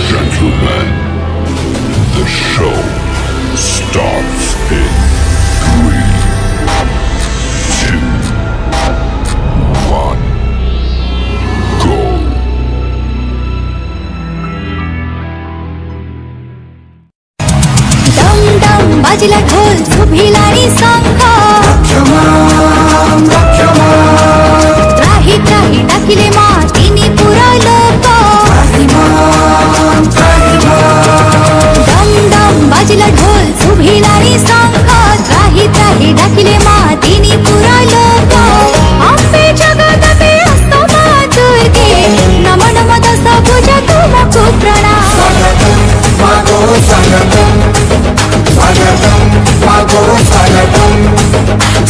Gentlemen, the show starts in 3, 2, 1, go. डम डम बाजला ढोल सुभिलानी संघ त्राही त्राही डाकिले मा तिनी पुरा लोक डम डम बाजला ढोल सुभिलानी संघ त्राही त्राही डाकिले मा तिनी पुरा लोक आंबे जगदपे असतो मा दुर्गे नम नम दस भुजा तुमको प्रणाम स्वागतम मागो स्वागतम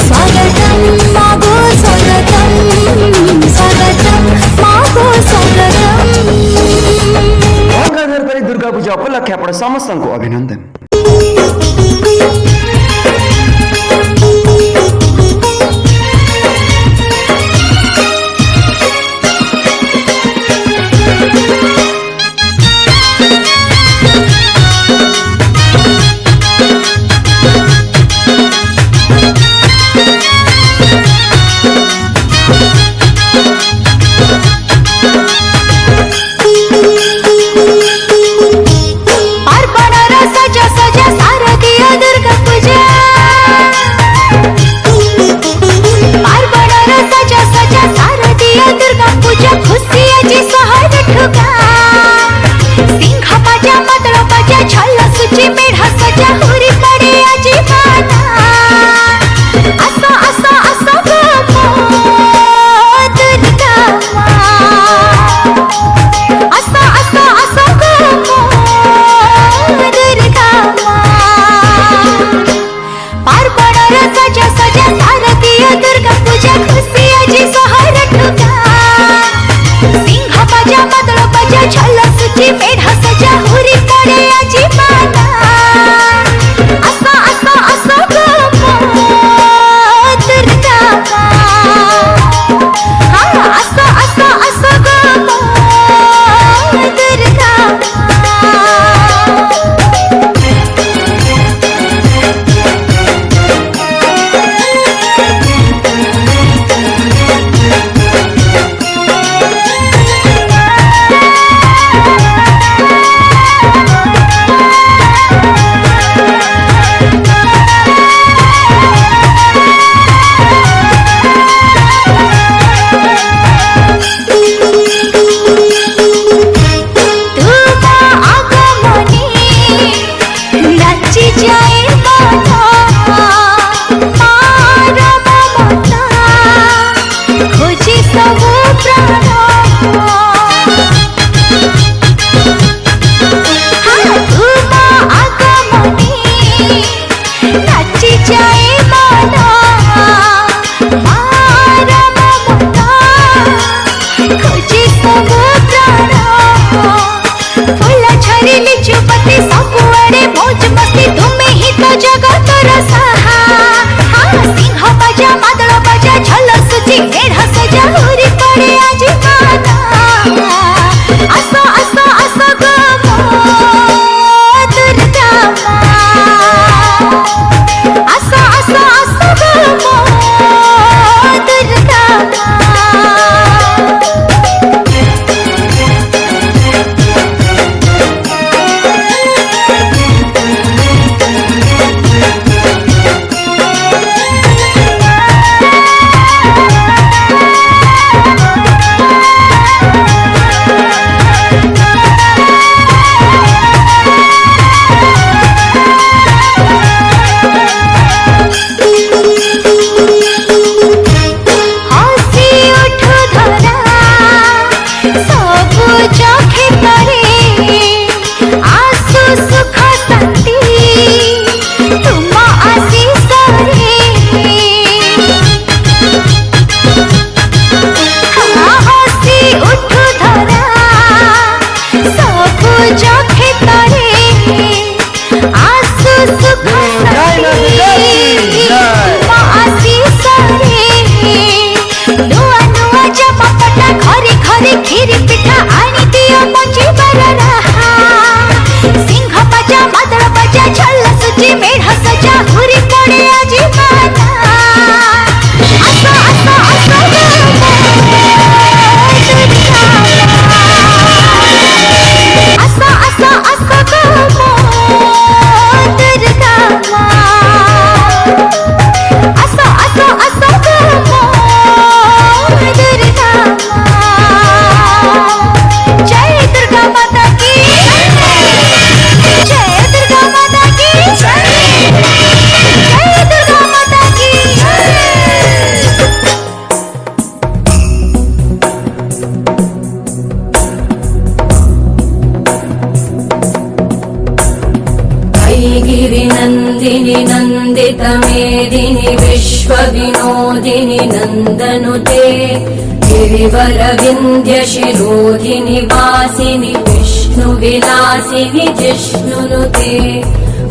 स्वागतम मागो स्वागतम गणपति दुर्गा पूजा उपलक्षे आपण समस्तଙ୍କୁ अभिनंदन। नुआ नुआ जमा पटा घरे घरे खीर पिठा आनी दियो मंजी नन्दिनि नन्दितमेदिनि विश्वविनोदिनि नन्दनुते गिरिवरविन्द्यशिरोधिनि वासिनि विष्णुविलासिनि जिष्णुनुते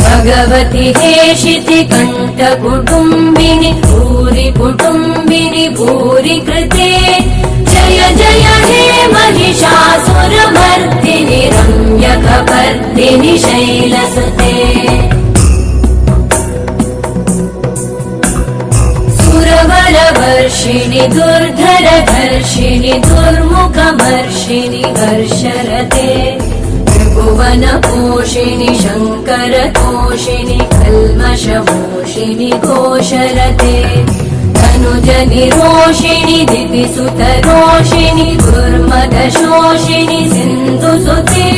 भगवति हेशिति कण्ठकुटुम्बिनि भूरि कुटुम्बिनि भूरि कृते जय जय हे महिषासुरमर्दिनि रम्यकपर्दिनि शैलसुते सुरवरवर्षिणि दुर्धरधर्षिणि दुर्मुखमर्षिणि हर्षरते त्रिभुवनपोषिणि शङ्करतोषिणि कल्मषमोषिणि घोषरते तनुजनिरोषिणि दिविसुतरोषिणि दुर्मदशोषिणि सिन्धुसुते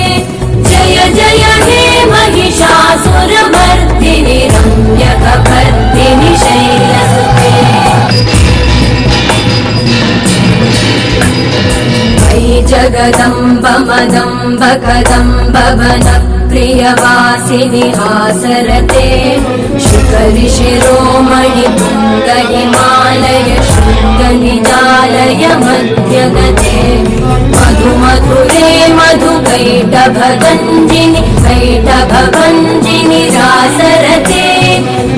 जय जय हे महिषासुरमर्दिनि रम्यकपर्दिनि शैलसुते मयि जगदम्ब मदम्ब कदम्ब वनप्रियवासिनि हासरते शिखरि शिरोमणि पुङ्ग हिमालय शृङ्गनिजालय मध्यगते मधु मधुरे मधुकैटभगञ्जिनि कैटभभञ्जिनि रासरते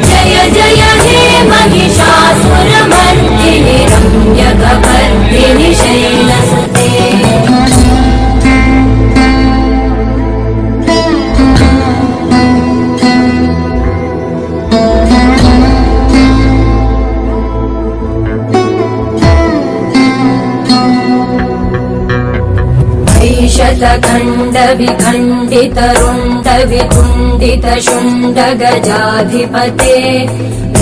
जय जय हे महिषासुरमर्दिनि रम्यकपर्दिनि शैलसुते शतखण्डविखण्डितरुण्डवितुण्डितशुण्डगजाधिपते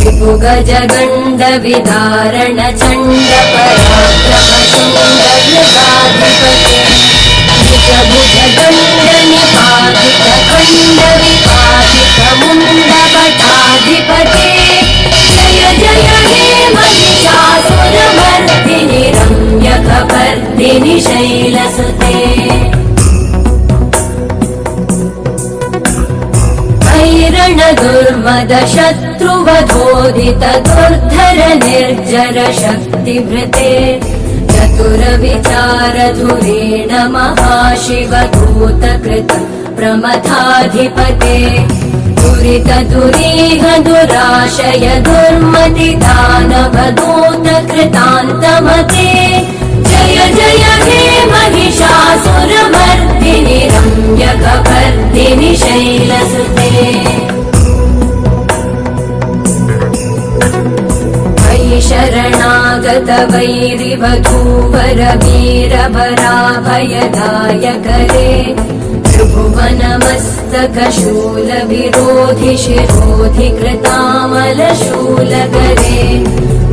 रिपुगजगण्डविदारण चण्डपराक्रमशुण्डगृहाधिपते निजभुजगण्डनिपातितखण्डविपातितमुण्डपटाधिपते जय जय हे महिषासुरमर्दिनि रम्यकपर्दिनि शैलसुते दुर्मद शत्रुवधोदित दुर्धर निर्जर शक्तिभृते चतुर विचार धुरेण महाशिवदूतकृत प्रमथाधिपते दुरित दुरीह दुराशय दुर्मति दानवदूत कृतान्तमते जय जय हे महिषासुरमर्दिनि रम्यकपर्दिनि शैलसुते शरणागत वैरिवधूवर वीरवराभयदायकरे त्रिभुवनमस्तकशूल विरोधि शिरोधि कृतामलशूलकरे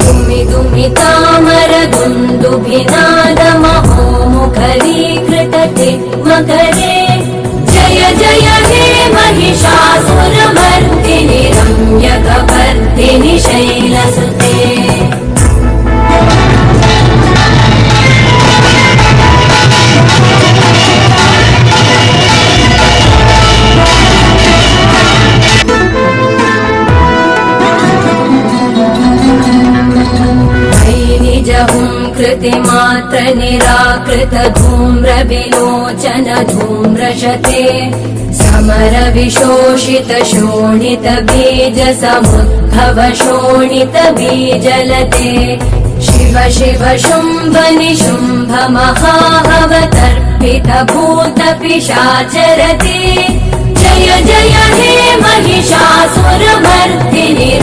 दुमि दुमि तामर दुन्दुभिनादमहो मुखरीकृतते मकरे जय जय हे महिषासुरमर्दिनि रम्यकपर्दिनि शैलसुते कृतिमात्र निराकृत धूम्र विलोचन धूम्रशते समर विशोषित शोणित बीज समुद्भव शोणित बीजलते शिव शिव शुम्भ निशुम्भ महाहवतर्पित भूत पिशाचरते जय जय हे महिषासुरमर्दिनि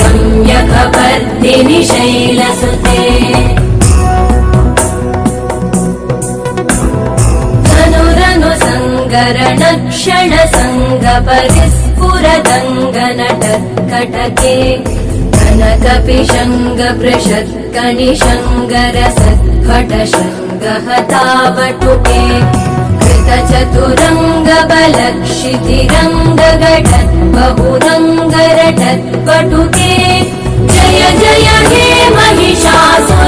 रम्यकपर्दिनि शैलसुते गरणक्षण संग परिस्फुरदङ्गनटत्कटके कनकपिशङ्ग पृषत्कणिशङ्ग रसत्फटशङ्गहतावटुके कृतचतुरङ्ग बलक्षितिरङ्गघटत् बहुरङ्गरटत्पटुके जय जय हे महिषासुरमर्दिनि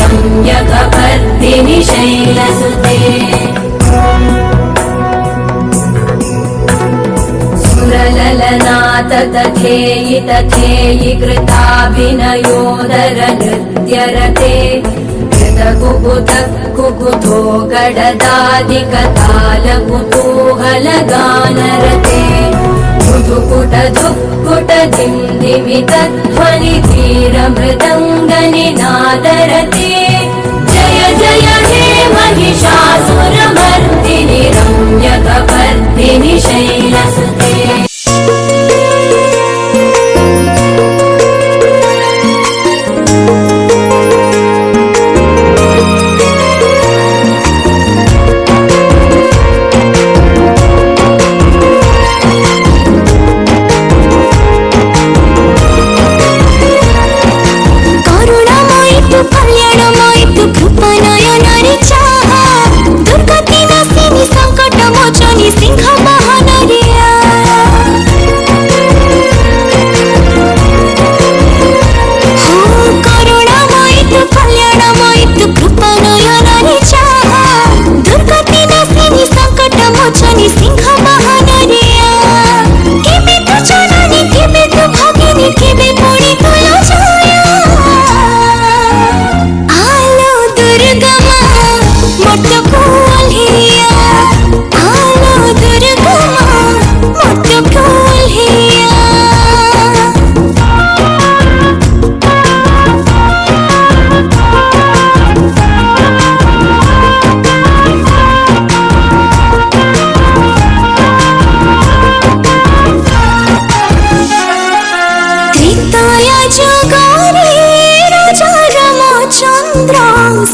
रम्यकपर्दिनि शैलसुते सुरललनाथ तथेयि तथेयि कृताभिनयोदर नृत्यरते कुकुथो गडदादिकतालकुतूहलगानरते कुटुकुट दुःकुट दिंदिमितध्वनि धीरमृदङ्गनिनादरते जय जय हे महिषासुरमर्दिनि रम्यकपर्दिनि शैलसुते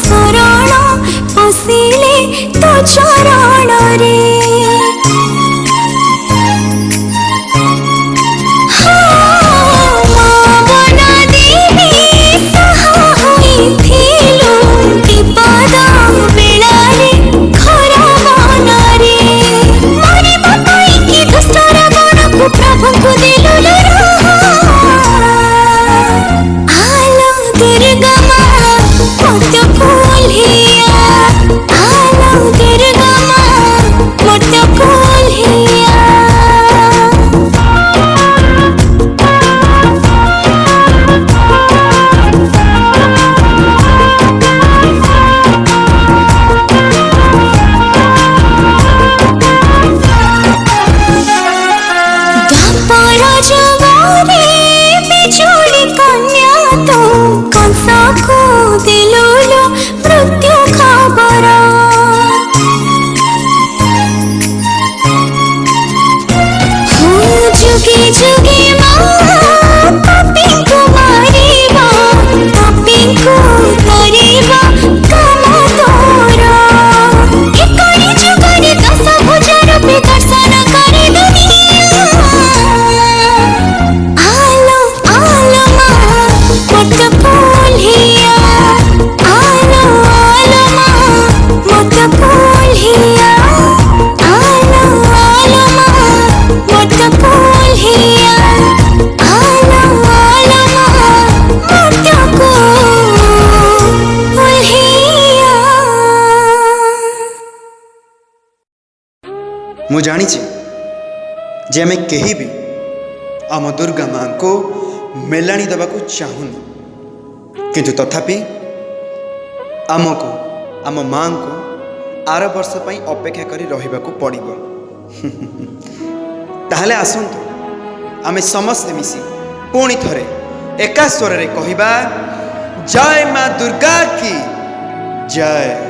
शरण पशिले तो चरण रे मु जानी जे आम कहीं भी आम दुर्गा माँ को मेलाणी देवा चाहूनी किंतु तथापि आमको आम माँ को आर वर्ष अपेक्षा करी रहिबा को पड़िबो। ताहले आसंतु आमे समस्ते मिसी पुणी थरे एका स्वर रे कहिबा जय माँ दुर्गा की जय।